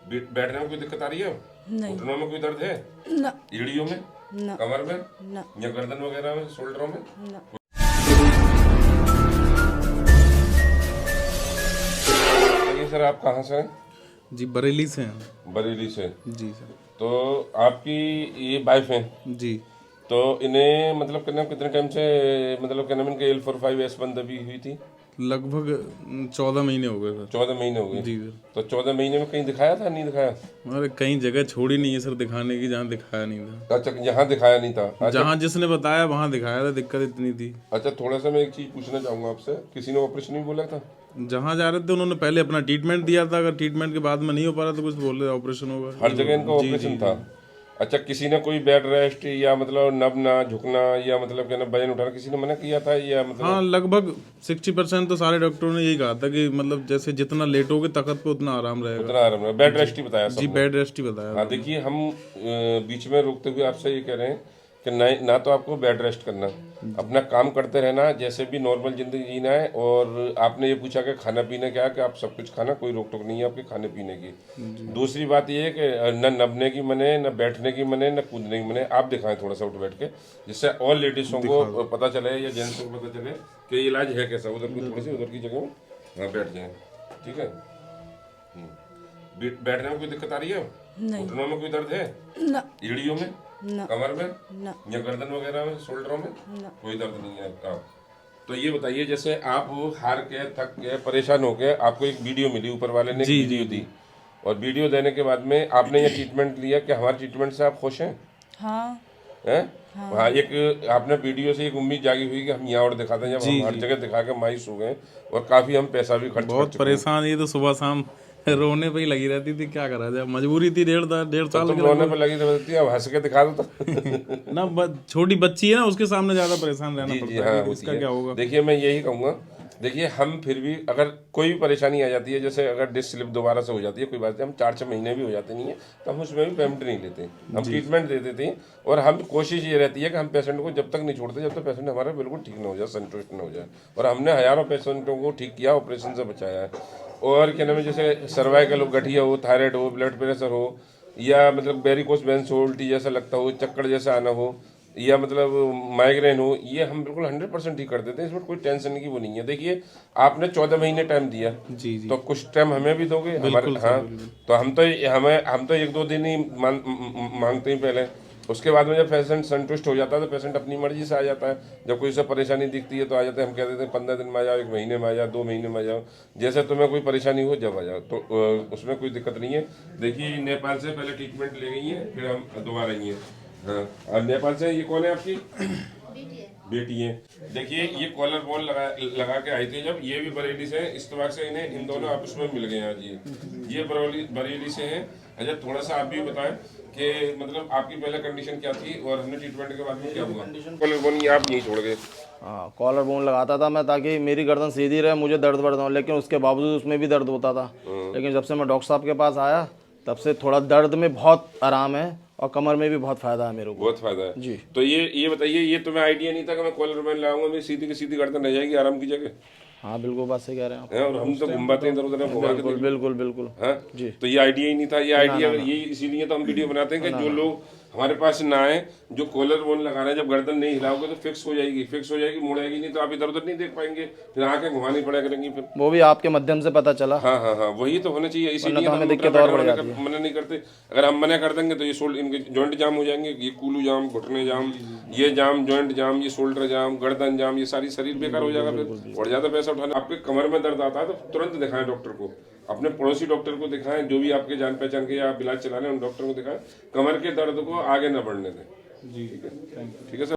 बैठने में कोई दिक्कत आ रही है? नहीं। घुटनों में कोई दर्द है? ना एड़ियों में? ना कमर में? ना या गर्दन वगैरह में, शोल्डरों में? ना। ये सर आप कहाँ से हैं? जी बरेली से हैं। बरेली से। जी सर। तो आपकी ये वाइफ हैं, जी तो इन्हें मतलब कितने टाइम से मतलब क्या नाम इनके L45S1 दबी हुई थी? लगभग 14 महीने हो गए सर। 14 महीने हो गए। जी सर। तो 14 महीने में कहीं दिखाया था, नहीं दिखाया? अरे कई जगह छोड़ी नहीं है सर दिखाने की जहाँ दिखाया नहीं था। अच्छा, यहाँ दिखाया नहीं था? अच्छा, जहाँ जिसने बताया वहाँ दिखाया था, दिक्कत इतनी थी। अच्छा, थोड़ा सा मैं एक चीज पूछना चाहूंगा आपसे, किसी ने ऑपरेशन भी बोला था? जहाँ जा रहे थे उन्होंने पहले अपना ट्रीटमेंट दिया था, अगर ट्रीटमेंट के बाद में नहीं हो पा रहा तो कुछ बोल रहे ऑपरेशन होगा। हर जगह इनका जी, ऑपरेशन जी, था? अच्छा, किसी ने कोई बेड रेस्ट या मतलब नबना झुकना या मतलब क्या ना वजन उठाना किसी ने मना किया था या मतलब? हाँ लगभग 60% तो सारे डॉक्टरों ने यही कहा था कि मतलब जैसे जितना लेटोगे तख्त पे उतना आराम रहेगा। उतना आराम है, बेड रेस्ट ही बताया जी सबने? बेड रेस्ट ही बताया। हाँ, देखिए हम बीच में रोकते हुए आपसे ये कह रहे हैं कि ना तो आपको बेड रेस्ट करना, अपना काम करते रहना, जैसे भी नॉर्मल जिंदगी जीना है। और आपने ये पूछा कि खाना पीना क्या है, कि आप सब कुछ खाना, कोई रोक टोक नहीं है आपके खाने पीने की। दूसरी बात ये है कि न नबने की मने, न बैठने की मने, न कूदने की मने। आप दिखाएं थोड़ा सा उठ बैठ के, जिससे और लेडीजों को पता चले या जेंट्सों को पता चले कि ये इलाज है कैसा। उधर की थोड़ी सी उधर की जगह हाँ बैठ जाए, ठीक है। बैठने में कोई दिक्कत आ रही है? नहीं। घुटनों में कोई दर्द है? ना एड़ियों में? ना कमर में? ना या गर्दन वगैरह में, शोल्डरों में? ना। कोई दर्द नहीं है आपका? तो ये बताइए, जैसे आप हार के, थक के, परेशान होके, आपको एक वीडियो मिली, ऊपर वाले ने एक जी, वीडियो जी, दी, और वीडियो देने के बाद में आपने ये ट्रीटमेंट लिया कि हमारे ट्रीटमेंट से आप खुश हैं? हाँ हैं? हाँ, एक आपने वीडियो से एक उम्मीद जागी हुई कि हम यहाँ और दिखाते हैं। जब हम हर जगह दिखा के मायूस हो गए और काफी हम पैसा भी खर्च कर बहुत चुके हैं। परेशान, ये तो सुबह शाम रोने पे ही लगी रहती थी, क्या करा जाए, मजबूरी थी। डेढ़ तो साल तुम की रोने लगभग। पर लगी रहती है, अब हंस के दिखा दो तो। ना छोटी बच्ची है ना, उसके सामने ज्यादा परेशान रहना जी जी, पड़ता हाँ है कि होती इसका है। क्या होगा। देखिए मैं यही कहूँगा, देखिए हम फिर भी अगर कोई भी परेशानी आ जाती है, जैसे अगर डिस्क स्लिप दोबारा से हो जाती है, कोई बात नहीं, हम 4-6 महीने भी हो जाते नहीं है, तो हम उसमें भी पेमेंट नहीं लेते, हम ट्रीटमेंट दे देते हैं। और हम कोशिश ये रहती है कि हम पेशेंट को जब तक नहीं छोड़ते जब तक पेशेंट हमारा बिल्कुल ठीक ना हो जाए, संतुष्ट ना हो जाए। और हमने हजारों पेशेंटों को ठीक किया, ऑपरेशन से बचाया है। और क्या नाम है, जैसे सर्वाइकल हो, गठिया हो, थायराइड हो, ब्लड प्रेशर हो, या मतलब वेरिकोस वेन्स हो, उल्टी जैसा लगता हो, चक्कर जैसा आना हो, या मतलब माइग्रेन हो, ये हम बिल्कुल 100% ठीक कर देते हैं। इसमें कोई टेंशन की वो नहीं है। देखिए आपने 14 महीने टाइम दिया, जी जी तो कुछ टाइम हमें भी दोगे हमारे? बिल्कुल सर, हाँ, बिल्कुल। तो हम तो 1-2 दिन ही मांगते हैं पहले। उसके बाद में जब पेशेंट संतुष्ट हो जाता है तो पेशेंट अपनी मर्जी से आ जाता है। जब कोई उसे परेशानी दिखती है तो आ जाते हैं। हम कह देते हैं 15 दिन में आ जाओ, 1 महीने में आ जाओ, 2 महीने में आ जाओ, जैसे तुम्हें कोई परेशानी हो जब आ जाओ। तो उसमें कोई दिक्कत नहीं है। देखिए नेपाल से पहले ट्रीटमेंट ले गई है, फिर हम दोबारा आई हैं। हाँ, और नेपाल से ये कौन है आपकी? बेटी है। देखिए ये कॉलर बोन लगा के आई थी जब, ये भी बरेली से है। इस तरह से इन्हें इन दोनों आपस में मिल गए हैं आज। ये बरेली से हैं। अच्छा, थोड़ा सा आप भी बताएं कि मतलब आपकी पहले कंडीशन क्या थी और हमने ट्रीटमेंट के बाद में क्या हुआ? कॉलर बोन ये आप नहीं छोड़ गए? हाँ, कॉलर बोन लगाता था मैं ताकि मेरी गर्दन सीधी रहे, मुझे दर्द बढ़ता हो, लेकिन उसके बावजूद उसमें भी दर्द होता था। लेकिन जब से मैं डॉक्टर साहब के पास आया तब से थोड़ा दर्द में बहुत आराम है और कमर में भी बहुत फायदा है मेरे को। बहुत फायदा है जी। तो ये बताइए, ये तुम्हें आइडिया नहीं था कि मैं कॉलर बोन लगाऊंगा, मेरी सीधी की सीधी गर्दन रह जाएगी आराम की जगह? हाँ बिल्कुल, बात सही कह रहे हैं आप। है, और हम तो घुमाते हैं इधर उधर घुमा के। बिल्कुल बिल्कुल बिल्कुल। हाँ जी। तो ये आइडिया ही नहीं था। ये आइडिया ये इसीलिए तो हम वीडियो बनाते हैं कि जो लोग हमारे पास ना आए, जो कॉलर बोन लगाना है, जब गर्दन नहीं हिलाओगे तो फिक्स हो जाएगी, मुड़ेगी नहीं, तो आप इधर उधर नहीं देख पाएंगे, फिर आंखें घुमानी पड़ा करेंगी फिर। वो भी आपके माध्यम से पता चला। हाँ हाँ हाँ, वही तो होना चाहिए। इसीलिए हमें हम दिक्कत और बढ़ जाती मना नहीं करते। अगर हम मना कर देंगे तो ये इनके जॉइंट जाम हो जाएंगे, ये कूलू जाम, घुटने जाम, ये जाम, जॉइंट जाम, ये शोल्डर जाम, गर्दन जाम, ये सारी शरीर बेकार हो जाएगा फिर, और ज्यादा पैसा उठाना। आपके कमर में दर्द आता है तो तुरंत दिखाएं डॉक्टर को, अपने पड़ोसी डॉक्टर को दिखाएं, जो भी आपके जान पहचान के या आप इलाज चला रहे हैं उन डॉक्टर को दिखाएं। कमर के दर्द को आगे न बढ़ने दें। जी ठीक है सर।